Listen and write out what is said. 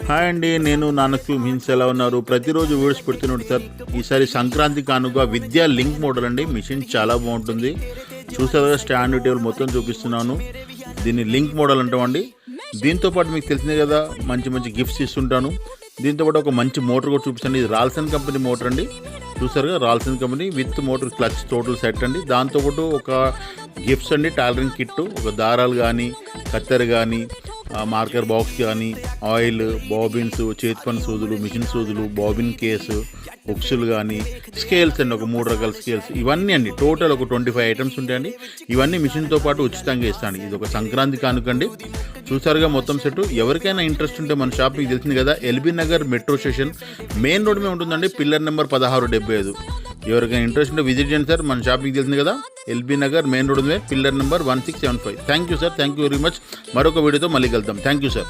Hi అండి, నేను నానక్యూ mince ఎలా ఉన్నారు? ప్రతిరోజు వీడియోస్ పెడుతున్నాడు సార్. ఈసారి సంక్రాంతి కానుక విద్యా లింక్ మోడల్ అండి. మిషన్ చాలా బాగుంటుంది. చూసారా, స్టాండ్ టేబుల్ మొత్తం చూపిస్తున్నాను. దీన్ని లింక్ మోడల్ అంటామండి. దీంతోపాటు మీకు తెలిసిందే కదా, మంచి మంచి గిఫ్ట్స్ ఇస్తుంటాను. దీంతోపాటు ఒక మంచి మోటార్ కూడా చూపిస్తాను. ఇది రాల్సన్ కంపెనీ మోటార్ అండి. చూసారుగా, Ralson company with motor clutch total set అండి. దాంతోపాటు ఒక గిఫ్ట్స్ అండి, టైలరింగ్ కిట్, ఒక దారాలు కానీ, కత్తెర కానీ, మార్కర్ బాక్స్ కానీ, ఆయిల్, బాబిన్స్, చేతి పని సూదులు, మిషన్ సూదులు, బాబిన్ కేసు, బుక్స్లు కానీ, స్కేల్స్ అండి, ఒక 3 రకాల స్కేల్స్. ఇవన్నీ అండి టోటల్ ఒక 25 ఐటమ్స్ ఉంటాయండి. ఇవన్నీ మిషన్తో పాటు ఉచితంగా ఇస్తాను. ఇది ఒక సంక్రాంతి కానుకండి. చూసారుగా మొత్తం సెట్. ఎవరికైనా ఇంట్రెస్ట్ ఉంటే మన షాప్ మీకు తెలిసింది కదా, LB Nagar metro station main road మీద ఉంటుందండి. Pillar number 1675. ఎవరికైనా ఇంట్రెస్ట్ ఉంటే విజిట్ చేయండి సార్. మన షాప్ మీకు తెలిసింది కదా, ఎల్బీ నగర్ మెయిన్ రోడ్ మీద pillar number 1675. Thank you sir, thank you very much. మరొక వీడియోతో మళ్ళీ కలుద్దాం. Thank you sir.